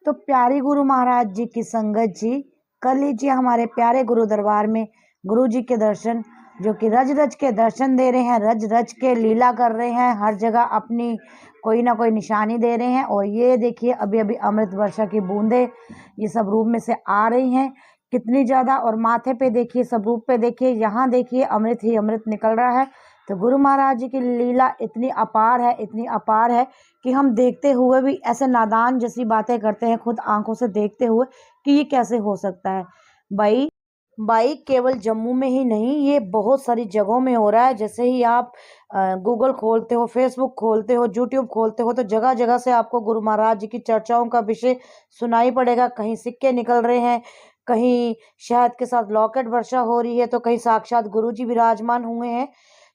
तो प्यारी गुरु महाराज जी की संगत जी, कर लीजिए हमारे प्यारे गुरु दरबार में गुरु जी के दर्शन, जो कि रज रज के दर्शन दे रहे हैं, रज रज के लीला कर रहे हैं, हर जगह अपनी कोई ना कोई निशानी दे रहे हैं। और ये देखिए अभी अभी अमृत वर्षा की बूंदें ये सब रूप में से आ रही हैं, कितनी ज़्यादा। और माथे पे देखिए, सब रूप पे देखिए, यहाँ देखिए अमृत ही अमृत निकल रहा है। तो गुरु महाराज जी की लीला इतनी अपार है, इतनी अपार है कि हम देखते हुए भी ऐसे नादान जैसी बातें करते हैं, खुद आंखों से देखते हुए कि ये कैसे हो सकता है। भाई केवल जम्मू में ही नहीं, ये बहुत सारी जगहों में हो रहा है। जैसे ही आप गूगल खोलते हो, फेसबुक खोलते हो, यूट्यूब खोलते हो, तो जगह जगह से आपको गुरु महाराज जी की चर्चाओं का विषय सुनाई पड़ेगा। कहीं सिक्के निकल रहे हैं, कहीं शहद के साथ लॉकेट वर्षा हो रही है, तो कहीं साक्षात गुरु जी विराजमान हुए हैं।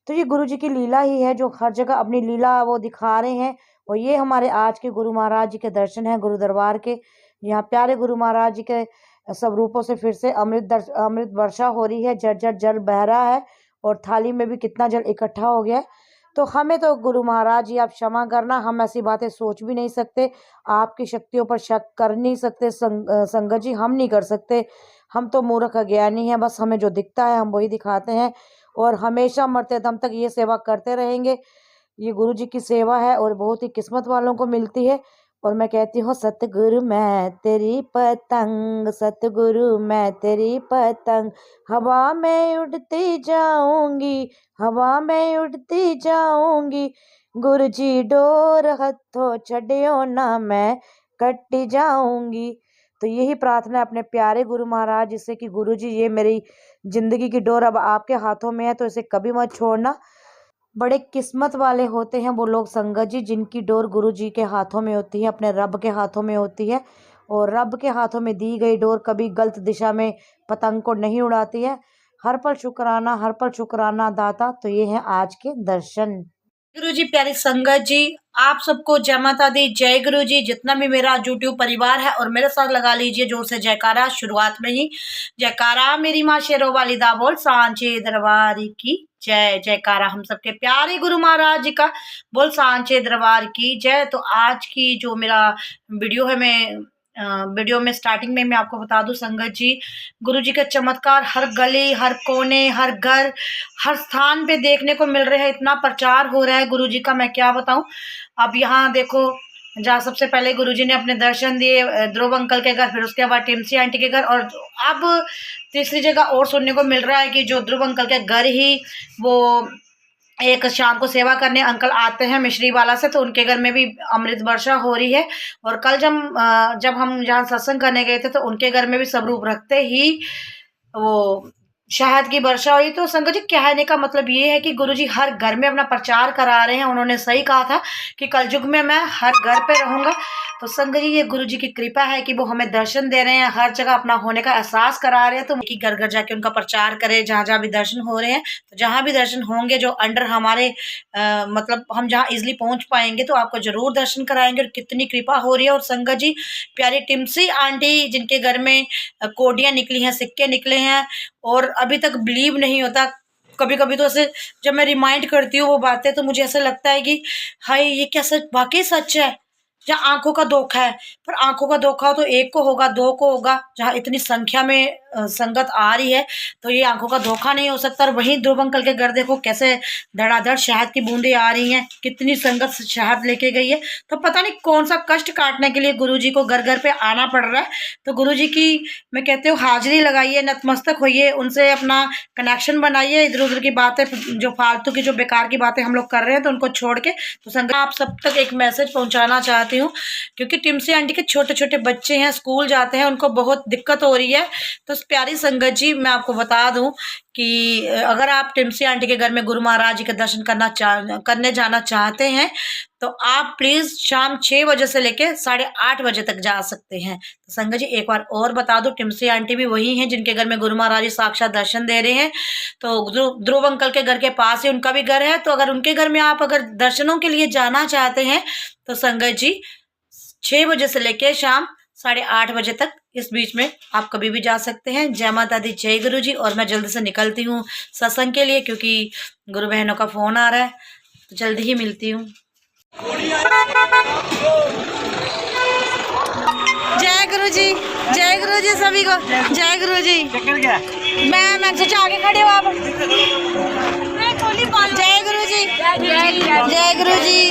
तो ये गुरु जी की लीला ही है, जो हर जगह अपनी लीला वो दिखा रहे हैं। और ये हमारे आज के गुरु महाराज जी के दर्शन हैं गुरु दरबार के। यहाँ प्यारे गुरु महाराज जी के सब रूपों से फिर से अमृत वर्षा हो रही है, जर्जर जल बह रहा है और थाली में भी कितना जल इकट्ठा हो गया है। तो हमें तो गुरु महाराज जी आप क्षमा करना, हम ऐसी बातें सोच भी नहीं सकते, आपकी शक्तियों पर शक कर नहीं सकते। संगत जी हम नहीं कर सकते, हम तो मूर्ख अज्ञानी हैं, बस हमें जो दिखता है हम वही दिखाते हैं और हमेशा मरते दम तक ये सेवा करते रहेंगे। ये गुरु जी की सेवा है और बहुत ही किस्मत वालों को मिलती है। और मैं कहती हूँ सतगुरु मैं तेरी पतंग, सतगुरु मैं तेरी पतंग, हवा में उड़ती जाऊंगी, हवा में उड़ती जाऊंगी, गुरु जी डोर हथों छड़ियो ना मैं कट जाऊंगी। तो यही प्रार्थना है अपने प्यारे गुरु महाराज जिससे कि गुरु जी ये मेरी जिंदगी की डोर अब आपके हाथों में है, तो इसे कभी मत छोड़ना। बड़े किस्मत वाले होते हैं वो लोग संगत जी जिनकी डोर गुरु जी के हाथों में होती है, अपने रब के हाथों में होती है। और रब के हाथों में दी गई डोर कभी गलत दिशा में पतंग को नहीं उड़ाती है। हर पल शुक्राना, हर पल शुक्राना दाता। तो ये है आज के दर्शन। गुरु जी, प्यारी संगत जी, आप सबको जय माता दी, जय गुरु जी। जितना भी मेरा यूट्यूब परिवार है और मेरे साथ लगा लीजिए जोर से जयकारा। शुरुआत में ही जयकारा मेरी माँ शेरों वाली दा बोल सांचे दरबार की जय। जयकारा हम सबके प्यारे गुरु महाराज जी का बोल सांचे दरबार की जय। तो आज की जो मेरा वीडियो है, मैं वीडियो में स्टार्टिंग में मैं आपको बता दूं संगत जी, गुरु जी का चमत्कार हर गली, हर कोने, हर घर, हर स्थान पे देखने को मिल रहे हैं। इतना प्रचार हो रहा है गुरु जी का, मैं क्या बताऊं। अब यहाँ देखो, जहाँ सबसे पहले गुरु जी ने अपने दर्शन दिए ध्रुव अंकल के घर, फिर उसके बाद टिमसी आंटी के घर, और अब तीसरी जगह और सुनने को मिल रहा है कि जो ध्रुव अंकल के घर ही वो एक शाम को सेवा करने अंकल आते हैं मिश्री वाला से, तो उनके घर में भी अमृत वर्षा हो रही है। और कल जब हम जहाँ सत्संग करने गए थे तो उनके घर में भी स्वरूप रखते ही वो शहद की वर्षा हुई। तो संगत जी कहने का मतलब ये है कि गुरुजी हर घर में अपना प्रचार करा रहे हैं। उन्होंने सही कहा था कि कलयुग में मैं हर घर पे रहूंगा। तो संगत जी ये गुरुजी की कृपा है कि वो हमें दर्शन दे रहे हैं, हर जगह अपना होने का एहसास करा रहे हैं। तो कि घर घर जाके उनका प्रचार करें, जहाँ जहाँ भी दर्शन हो रहे हैं, तो जहाँ भी दर्शन होंगे जो अंडर हमारे मतलब हम जहाँ इजिली पहुंच पाएंगे तो आपको जरूर दर्शन कराएंगे। और कितनी कृपा हो रही है। और संगत जी प्यारी टिमसी आंटी जिनके घर में कोडियां निकली हैं, सिक्के निकले हैं, और अभी तक बिलीव नहीं होता। कभी कभी तो ऐसे जब मैं रिमाइंड करती हूँ वो बातें, तो मुझे ऐसा लगता है कि हाय ये क्या सच, वाकई सच है। जहाँ आंखों का धोखा है, पर आंखों का धोखा हो तो एक को होगा, दो को होगा। जहाँ इतनी संख्या में संगत आ रही है तो ये आंखों का धोखा नहीं हो सकता। और वहीं ध्रुव अंकल के घर देखो कैसे धड़ाधड़ शहद की बूंदें आ रही हैं, कितनी संगत शहद लेके गई है। तो पता नहीं कौन सा कष्ट काटने के लिए गुरुजी को घर घर पे आना पड़ रहा है। तो गुरुजी की मैं कहती हूँ हाजिरी लगाइए, नतमस्तक होइए, उनसे अपना कनेक्शन बनाइए। इधर उधर की बातें, जो फालतू की जो बेकार की बातें हम लोग कर रहे हैं, तो उनको छोड़ के तो संगत आप सब तक एक मैसेज पहुंचाना चाहती हूँ। क्योंकि टिमसी आंटी के छोटे छोटे बच्चे हैं, स्कूल जाते हैं, उनको बहुत दिक्कत हो रही है। तो प्यारी संगत जी मैं आपको बता दूं कि अगर आप टिमसी आंटी के घर में गुरु महाराज जी के दर्शन करने जाना चाहते हैं तो आप प्लीज शाम 6 बजे से लेके 8:30 बजे तक जा सकते हैं। तो संगत जी एक बार और बता दो, टिमसी आंटी भी वही हैं जिनके घर में गुरु महाराज जी साक्षात दर्शन दे रहे हैं। तो ध्रुव अंकल के घर के पास ही उनका भी घर है। तो अगर उनके घर में आप अगर दर्शनों के लिए जाना चाहते हैं तो संगत जी 6 बजे से लेके शाम 8:30 बजे तक, इस बीच में आप कभी भी जा सकते हैं। जय माता दी, जय गुरु जी। और मैं जल्दी से निकलती हूँ सत्संग के लिए, क्योंकि गुरु बहनों का फोन आ रहा है। तो जल्दी ही मिलती हूँ। गुरु जी, जय गुरु जी सभी को, जय गुरु जी। मैं सोचा आगे खड़े हो आप। जय गुरु जी, जय गुरु जी।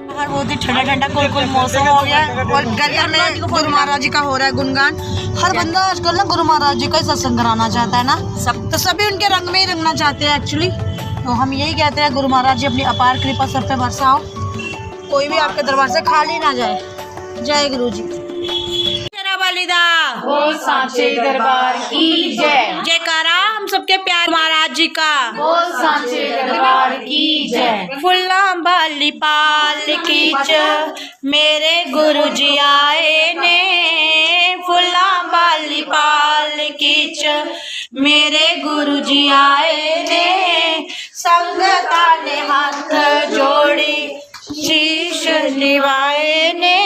बाहर बहुत ही ठंडा ठंडा कोल मौसम हो गया और घर में गुरु महाराज जी का हो रहा है गुणगान। हर बंदा आजकल ना गुरु महाराज जी का ही सत्संग कराना चाहता है ना, तो सभी उनके रंग में ही रंगना चाहते हैं एक्चुअली। तो हम यही कहते हैं गुरु महाराज जी अपनी अपार कृपा सब पे बरसाओ, कोई भी आपके दरबार से खाली ना जाए। जय गुरु जी। बोल सांचे दरबार की जय। जयकारा हम सबके प्यार महाराज जी का। बोल सांचे दरबार की जय। फुल्ला बाली पाल खींच मेरे गुरु जी आए ने, फुल्ला बाली पाल खींच मेरे गुरु जी आए ने, संगता ने हाथ जोड़ी शीश निभाए ने,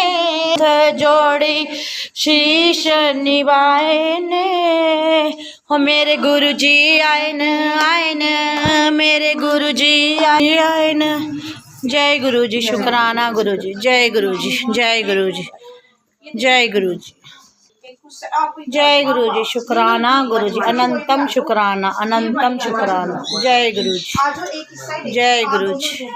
जोड़ी शीश निभाए ने। हो मेरे गुरु जी आए न मेरे गुरु जी आए न। जय गुरु जी, शुक्राना गुरु जी, जय गुरु जी, जय गुरु जी, जय गुरु जी, जय गुरु जी, शुक्राना गुरु जी, अनंतम शुक्राना, अनंतम शुक्राना। जय गुरु जी, जय गुरु जी।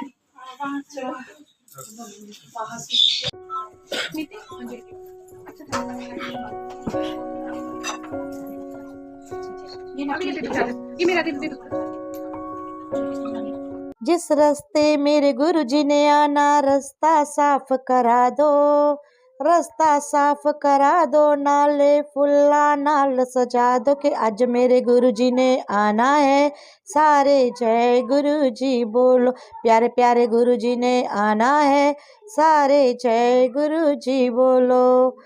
जिस रास्ते मेरे गुरुजी ने आना, रास्ता साफ करा दो, रास्ता साफ करा दो, नाले फुल्ला नाल सजा दो कि आज मेरे गुरुजी ने आना है, सारे जय गुरुजी बोलो। प्यारे प्यारे गुरुजी ने आना है, सारे जय गुरुजी बोलो।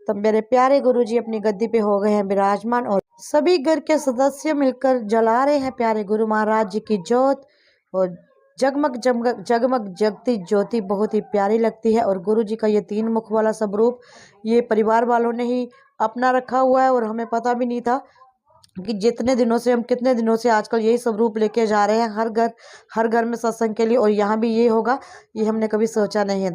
तो मेरे प्यारे गुरुजी अपनी गद्दी पे हो गए हैं विराजमान और सभी घर के सदस्य मिलकर जला रहे हैं प्यारे गुरु महाराज जी की जोत। और जगमग जगमग जगमग जगती ज्योति बहुत ही प्यारी लगती है। और गुरु जी का ये 3 मुख वाला स्वरूप ये परिवार वालों ने ही अपना रखा हुआ है और हमें पता भी नहीं था कि कितने दिनों से आजकल यही स्वरूप लेके जा रहे हैं हर घर में सत्संग के लिए। और यहाँ भी ये होगा, ये हमने कभी सोचा नहीं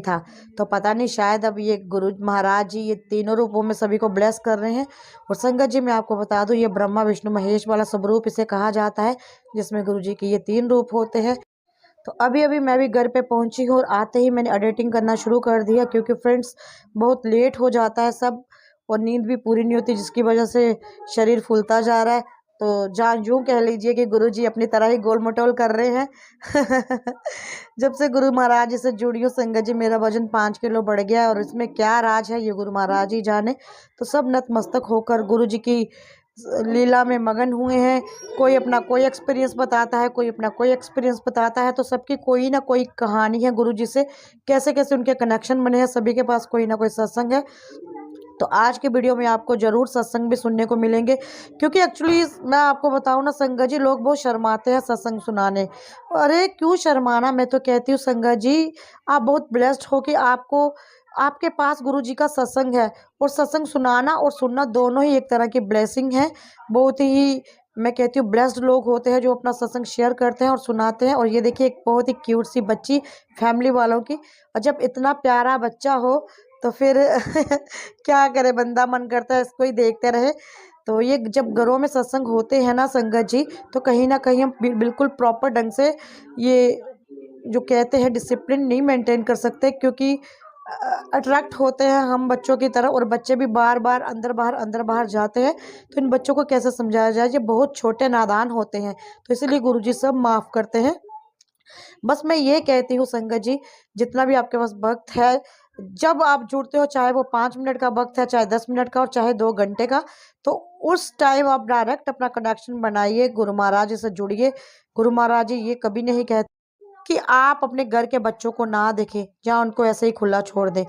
था। तो पता नहीं, शायद अब ये गुरु महाराज जी ये तीनों रूपों में सभी को ब्लेस कर रहे हैं। और संगत जी मैं आपको बता दूं, ये ब्रह्मा विष्णु महेश वाला स्वरूप इसे कहा जाता है, जिसमें गुरु जी के ये 3 रूप होते हैं। तो अभी मैं भी घर पे पहुंची हूँ और आते ही मैंने एडिटिंग करना शुरू कर दिया, क्योंकि फ्रेंड्स बहुत लेट हो जाता है सब और नींद भी पूरी नहीं होती, जिसकी वजह से शरीर फूलता जा रहा है। तो यूँ कह लीजिए कि गुरुजी अपनी तरह ही गोल मटोल कर रहे हैं। जब से गुरु महाराज जी से जुड़ी हूँ संगत जी, मेरा वजन 5 किलो बढ़ गया है और इसमें क्या राज है ये गुरु महाराज ही जाने। तो सब नतमस्तक होकर गुरु जी की लीला में मगन हुए हैं। कोई अपना कोई एक्सपीरियंस बताता है, कोई अपना कोई एक्सपीरियंस बताता है। तो सबकी कोई ना कोई कहानी है गुरु जी से, कैसे कैसे उनके कनेक्शन बने हैं। सभी के पास कोई ना कोई सत्संग है। तो आज के वीडियो में आपको ज़रूर सत्संग भी सुनने को मिलेंगे, क्योंकि एक्चुअली मैं आपको बताऊं ना संगत जी, लोग बहुत शर्माते हैं सत्संग सुनाने। अरे क्यों शर्माना, मैं तो कहती हूँ संगत जी आप बहुत ब्लेस्ड हो कि आपके पास गुरु जी का सत्संग है। और सत्संग सुनाना और सुनना दोनों ही एक तरह की ब्लेसिंग है। बहुत ही मैं कहती हूँ ब्लेस्ड लोग होते हैं जो अपना सत्संग शेयर करते हैं और सुनाते हैं। और ये देखिए एक बहुत ही क्यूट सी बच्ची फैमिली वालों की, और जब इतना प्यारा बच्चा हो तो फिर क्या करे बंदा, मन करता है इसको ही देखते रहे। तो ये जब घरों में सत्संग होते हैं ना संगत जी, तो कहीं ना कहीं हम बिल्कुल प्रॉपर ढंग से ये जो कहते हैं डिसिप्लिन नहीं मेंटेन कर सकते, क्योंकि अट्रैक्ट होते हैं हम बच्चों की तरह और बच्चे भी बार बार अंदर बाहर जाते हैं। तो इन बच्चों को कैसे समझाया जाए, ये बहुत छोटे नादान होते हैं। तो इसलिए गुरुजी सब माफ़ करते हैं। बस मैं ये कहती हूँ संगत जी, जितना भी आपके पास वक्त है, जब आप जुड़ते हो, चाहे वो 5 मिनट का वक्त है, चाहे 10 मिनट का और चाहे 2 घंटे का, तो उस टाइम आप डायरेक्ट अपना कनेक्शन बनाइए, गुरु महाराज जी से जुड़िए। गुरु महाराज जी ये कभी नहीं कहते कि आप अपने घर के बच्चों को ना देखें या उनको ऐसे ही खुला छोड़ दें।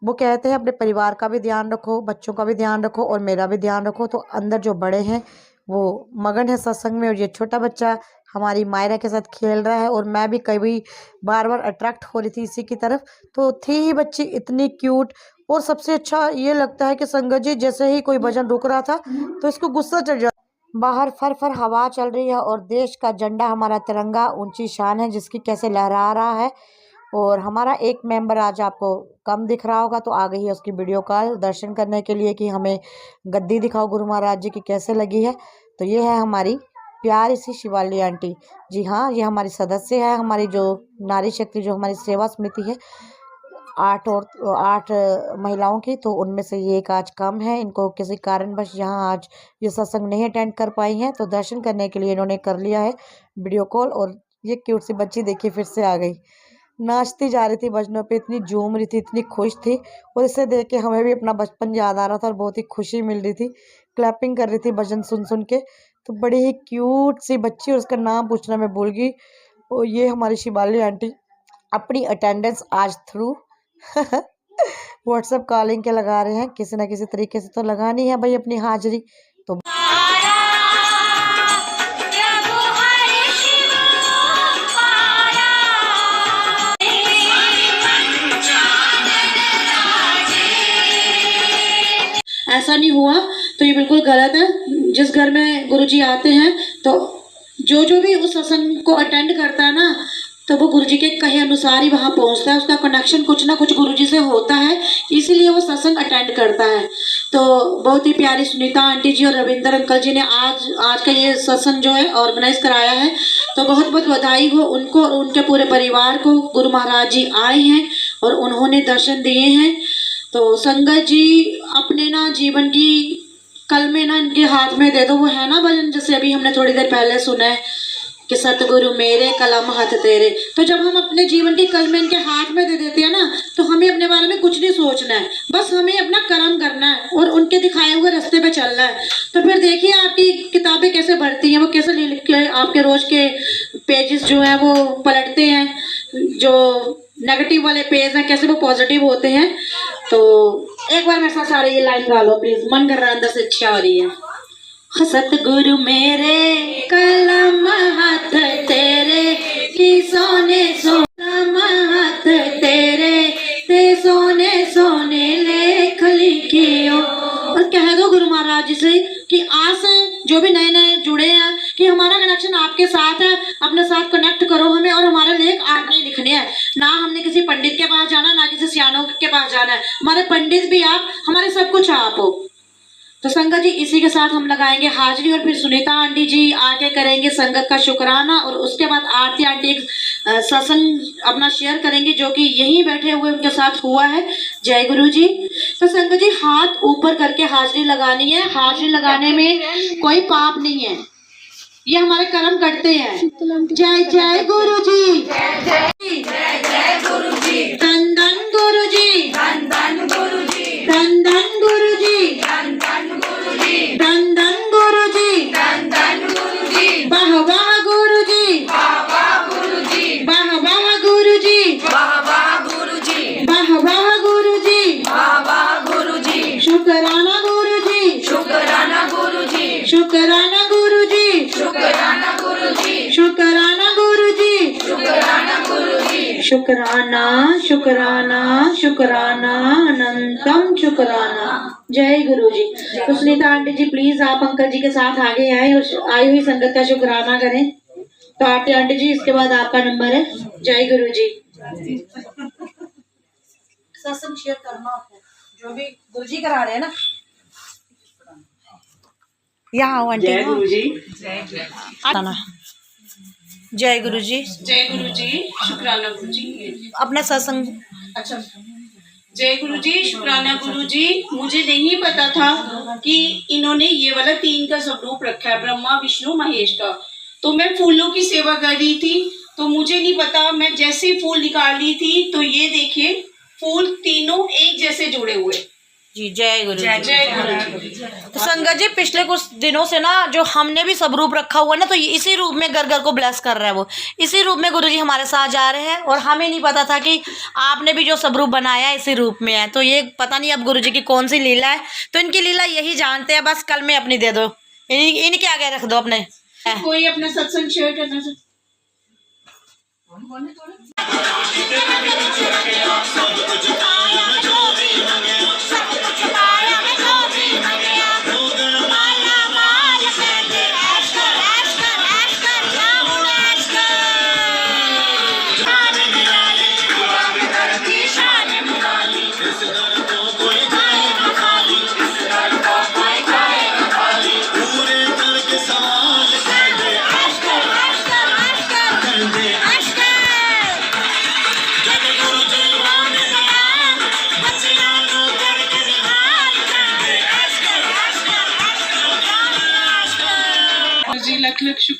वो कहते हैं अपने परिवार का भी ध्यान रखो, बच्चों का भी ध्यान रखो और मेरा भी ध्यान रखो। तो अंदर जो बड़े हैं वो मगन है सत्संग में, और ये छोटा बच्चा हमारी मायरा के साथ खेल रहा है। और मैं भी कभी बार अट्रैक्ट हो रही थी इसी की तरफ। तो थी ही बच्ची इतनी क्यूट। और सबसे अच्छा ये लगता है कि संगत जी जैसे ही कोई भजन रुक रहा था तो इसको गुस्सा चढ़ जाता। बाहर फर हवा चल रही है और देश का झंडा हमारा तिरंगा ऊंची शान है, जिसकी कैसे लहरा रहा है। और हमारा एक मेंबर आज आपको कम दिख रहा होगा, तो आ गई है उसकी वीडियो कॉल दर्शन करने के लिए कि हमें गद्दी दिखाओ गुरु महाराज जी की कैसे लगी है। तो ये है हमारी प्यारी सी शिवाली आंटी। जी हाँ, ये हमारी सदस्य है, हमारी जो नारी शक्ति जो हमारी सेवा समिति है 8 महिलाओं की, तो उनमें से ये एक आज कम है। इनको किसी कारणवश यहाँ आज ये सत्संग नहीं अटेंड कर पाई हैं, तो दर्शन करने के लिए इन्होंने कर लिया है वीडियो कॉल। और ये क्यूट सी बच्ची देखिए फिर से आ गई, नाचती जा रही थी भजनों पे, इतनी झूम रही थी, इतनी खुश थी। और इसे देख के हमें भी अपना बचपन याद आ रहा था और बहुत ही खुशी मिल रही थी, क्लैपिंग कर रही थी भजन सुन सुन के। तो बड़ी ही क्यूट सी बच्ची, और उसका नाम पूछना मैं भूल गई। और ये हमारी शिवाली आंटी अपनी अटेंडेंस आज थ्रू व्हाट्सएप कॉलिंग के लगा रहे हैं, किसी ना किसी तरीके से तो लगानी है भाई अपनी हाजिरी। तो ऐसा नहीं हुआ तो ये बिल्कुल गलत है। जिस घर में गुरुजी आते हैं तो जो भी उस सत्संग को अटेंड करता है ना, तो वो गुरुजी के कहे अनुसार ही वहाँ पहुँचता है। उसका कनेक्शन कुछ ना कुछ गुरुजी से होता है, इसीलिए वो सत्संग अटेंड करता है। तो बहुत ही प्यारी सुनीता आंटी जी और रविंदर अंकल जी ने आज का ये सत्संग जो है ऑर्गेनाइज कराया है, तो बहुत बहुत बधाई हो उनको और उनके पूरे परिवार को। गुरु महाराज जी आए हैं और उन्होंने दर्शन दिए हैं। तो संगत जी अपने ना जीवन की कल में ना इनके हाथ में दे दो, वो है ना भजन जैसे अभी हमने थोड़ी देर पहले सुना है कि सतगुरु मेरे कलम हाथ तेरे। तो जब हम अपने जीवन की कल में इनके हाथ में दे देते हैं ना, तो हमें अपने बारे में कुछ नहीं सोचना है, बस हमें अपना कर्म करना है और उनके दिखाए हुए रास्ते पे चलना है। तो फिर देखिए आपकी किताबें कैसे बढ़ती हैं, वो कैसे लिख के आपके रोज के पेजेस जो है वो पलटते हैं, जो नेगेटिव वाले पेज हैं कैसे वो पॉजिटिव होते हैं। तो एक बार मेरे साथ सारे ये लाइन गा लो प्लीज, मन कर रहा है, अंदर से इच्छा हो रही है। सतगुरु मेरे कलम हाथ तेरे की सोने सोना हाथ तेरे ते सोने सोने लेख लिखियो। और कह दो गुरु महाराज जी से कि आज से जो भी नए नए जुड़े हैं कि हमारा कनेक्शन आपके साथ है, अपने साथ कनेक्ट करो हमें, और हमारे लेख आपने लिखने हैं। ना हमने किसी पंडित के पास जाना, ना किसी सियानों के पास जाना है। हमारे पंडित भी आप, हमारे सब कुछ आप हो। तो संगत जी इसी के साथ हम लगाएंगे हाजिरी, और फिर सुनीता आंटी जी आके करेंगे संगत का शुक्राना, और उसके बाद आरती आंटी एक सत्संग अपना शेयर करेंगे जो कि यहीं बैठे हुए उनके साथ हुआ है। जय गुरु जी। तो संगत जी हाथ ऊपर करके हाजिरी लगानी है। हाजिरी लगाने में कोई पाप नहीं है, ये हमारे कर्म करते हैं। जय जय गुरु जी, जय जय गुरु जी, धन धन गुरु जी, धन धन गुरु जी, धन धन गुरु जी, धन धन गुरु जी, धन धन गुरु जी, धन धन गुरु जी, वाह वाह गुरु जी, वाह वाह गुरु जी, वाह वाह गुरु जी, वाह वाह गुरु जी, वाह वाह गुरु जी, वाह वाह गुरु जी, शुक्राना गुरु जी, शुक्राना गुरु जी, शुक्राना गुरु जी, शुक्राना गुरु जी, शुक्राना गुरु जी, शुक्राना गुरु जी, शुक्राना शुक्राना शुक्राना अनंतम शुक्राना। जय गुरु जी। तो सुनीता आंटी जी प्लीज आप अंकल जी के साथ आगे आए और आई हुई संगत का शुक्राना करें। तो आंटी जी इसके बाद आपका नंबर है। जय गुरु जी। सत्संग शेयर करना है जो भी गुरु जी करा रहे हैं ना, यहाँ आंटी। जय गुरु जी, जय गुरु जी, जय गुरु जी, शुक्राना गुरु जी। अपना सत्संग। अच्छा, जय गुरु जी, शुक्राना गुरु जी। मुझे नहीं पता था कि इन्होंने ये वाला 3 का स्वरूप रखा है, ब्रह्मा विष्णु महेश का। तो मैं फूलों की सेवा कर रही थी, तो मुझे नहीं पता, मैं जैसे फूल निकाल रही थी तो ये देखिए फूल तीनों एक जैसे जुड़े हुए। जी जय गुरु जी। जय गुरु जी। तो संगत जी पिछले कुछ दिनों से ना जो हमने भी सब रूप रखा हुआ है ना, तो इसी रूप में घर घर को ब्लेस कर रहा है। वो इसी रूप में गुरु जी हमारे साथ जा रहे हैं, और हमें नहीं पता था कि आपने भी जो सब रूप बनाया है इसी रूप में है। तो ये पता नहीं अब गुरु जी की कौन सी लीला है, तो इनकी लीला यही जानते हैं। बस कल में अपनी दे दो, इनके आगे रख दो अपने। कोई अपना सत्संग शेयर करना चाहता?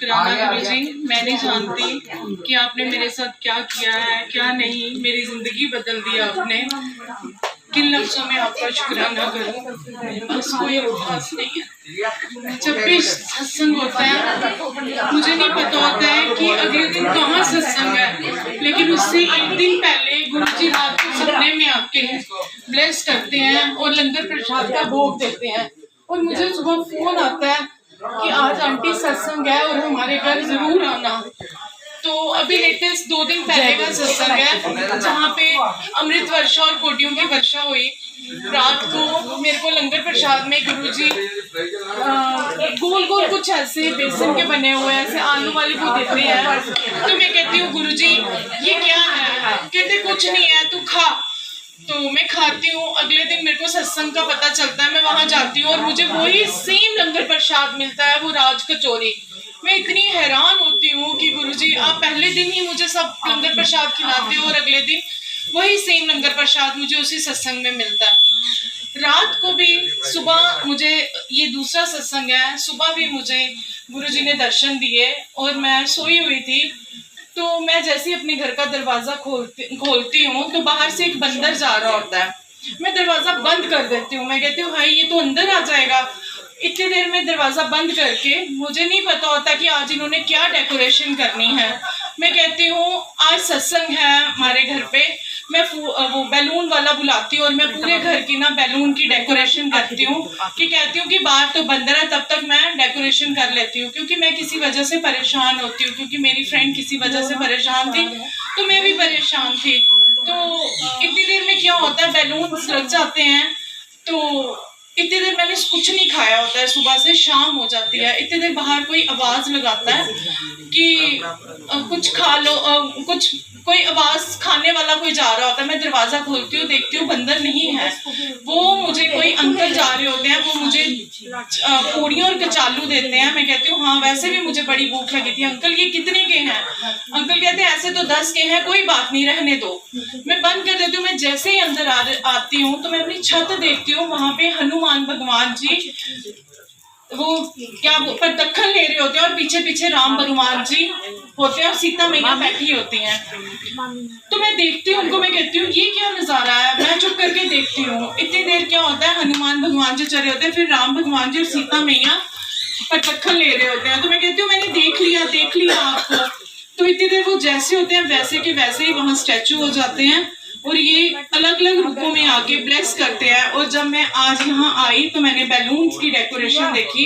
शुक्राना गुरुजी। मैं नहीं जानती कि आपने मेरे साथ क्या किया है क्या नहीं, मेरी जिंदगी बदल दी आपने। किन लफ्जों में आपका शुक्राना करूं, बस कोई अल्फाज नहीं है। जब भी सत्संग होता है मुझे नहीं पता होता है कि अगले दिन कहाँ सत्संग है, लेकिन उससे एक दिन पहले गुरुजी रात को सपने में आके ब्लेस करते हैं और लंगर प्रसाद का भोग देते हैं। और मुझे सुबह फोन आता है कि आज आंटी सत्संग है और हमारे घर जरूर आना। तो अभी लेटेस्ट 2 दिन पहले का सत्संग है जहाँ पे अमृत वर्षा और कोटियों की वर्षा हुई। रात को मेरे को लंगर प्रसाद में गुरुजी गोल गोल कुछ ऐसे बेसन के बने हुए ऐसे आलू वाले वो देते हैं। तो मैं कहती हूँ गुरुजी ये क्या है? कहते कुछ नहीं है, तू खा। तो मैं खाती हूँ। अगले दिन मेरे को सत्संग का पता चलता है, मैं वहां जाती हूँ और मुझे वही सेम लंगर प्रसाद मिलता है, वो राज कचौरी। मैं इतनी हैरान होती हूँ कि गुरुजी आप पहले दिन ही मुझे सब लंगर प्रसाद खिलाते हो और अगले दिन वही सेम लंगर प्रसाद मुझे उसी सत्संग में मिलता है। रात को भी सुबह मुझे ये दूसरा सत्संग है, सुबह भी मुझे गुरुजी ने दर्शन दिए और मैं सोई हुई थी। तो मैं जैसे ही अपने घर का दरवाजा खोलती हूँ तो बाहर से एक बंदर जा रहा होता है। मैं दरवाजा बंद कर देती हूँ, मैं कहती हूँ भाई ये तो अंदर आ जाएगा। इतनी देर में दरवाजा बंद करके मुझे नहीं पता होता कि आज इन्होंने क्या डेकोरेशन करनी है। मैं कहती हूँ आज सत्संग है हमारे घर पे, मैं वो बैलून वाला बुलाती हूँ और मैं पूरे घर की ना बैलून की डेकोरेशन करती हूँ कि कहती हूँ कि बाहर तो बंद है तब तक मैं डेकोरेशन कर लेती हूँ, क्योंकि मैं किसी वजह से परेशान होती हूँ, क्योंकि मेरी फ्रेंड किसी वजह से परेशान थी तो मैं भी परेशान थी। तो इतनी देर में क्या होता है बैलून लग जाते हैं। तो इतनी देर मैंने कुछ नहीं खाया होता है, सुबह से शाम हो जाती है। इतनी देर बाहर कोई आवाज लगाता है कि कुछ खा लो, कुछ कोई आवाज खाने वाला कोई जा रहा होता है। मैं दरवाजा खोलती हूँ, देखती हूँ बंदर नहीं है, वो मुझे कोई अंकल जा रहे होते हैं, वो मुझे पूड़ियाँ और कचालू देते हैं। मैं कहती हूँ हाँ वैसे भी मुझे बड़ी भूख लगी थी। अंकल ये कितने के हैं? अंकल कहते हैं ऐसे तो 10 के हैं, कोई बात नहीं रहने दो। मैं बंद कर देती हूँ। मैं जैसे ही अंदर आती हूँ तो मैं अपनी छत देखती हूँ, वहां पे हनुमान भगवान जी वो क्या प्रदक्षिण ले रहे होते हैं और पीछे पीछे राम भगवान जी होते हैं और सीता मैया बैठी होती हैं। तो मैं देखती हूँ उनको, मैं कहती हूँ ये क्या नजारा है। मैं चुप करके देखती हूँ। इतनी देर क्या होता है हनुमान भगवान जी चले होते हैं, फिर राम भगवान जी और सीता मैया प्रदक्षिण ले रहे होते हैं। तो मैं कहती हूँ मैंने देख लिया आपको। तो इतनी देर वो जैसे होते हैं वैसे के वैसे ही वहां स्टैचू हो जाते हैं और ये अलग अलग रूपों में आके ब्लेस करते हैं। और जब मैं आज यहाँ आई तो मैंने बैलून्स की डेकोरेशन देखी,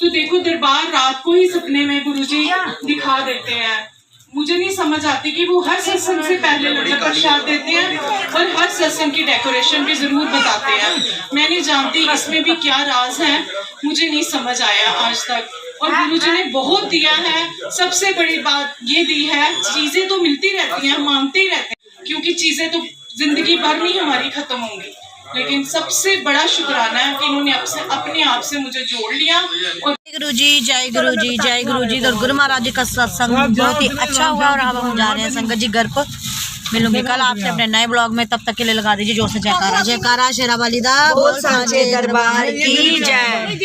तो देखो दरबार रात को ही सपने में गुरुजी दिखा देते हैं। मुझे नहीं समझ आती कि वो हर सत्संग से पहले लंगर प्रसाद देते हैं और हर सत्संग की डेकोरेशन भी जरूर बताते हैं। मैं नहीं जानती इसमें भी क्या राज है, मुझे नहीं समझ आया आज तक। और गुरुजी ने बहुत दिया है। सबसे बड़ी बात ये दी है, चीजें तो मिलती रहती हैं, मांगते ही रहते हैं, क्योंकि चीजें तो जिंदगी भर नहीं हमारी खत्म होंगी। लेकिन सबसे बड़ा शुक्राना है कि इन्होंने अपने आप से मुझे जोड़ लिया। और गुरु जी जय गुरु जी जय गुरु जी। और गुरु महाराज जी का सत्संग बहुत ही अच्छा हुआ और अब हम जा रहे हैं संगत जी घर पर। मिलूंगी कल आपसे अपने नए ब्लॉग में, तब तक के लिए लगा दीजिए जोर से जयकारा। जयकारा शेरा वाली दा बोल सांचे दरबार की जय।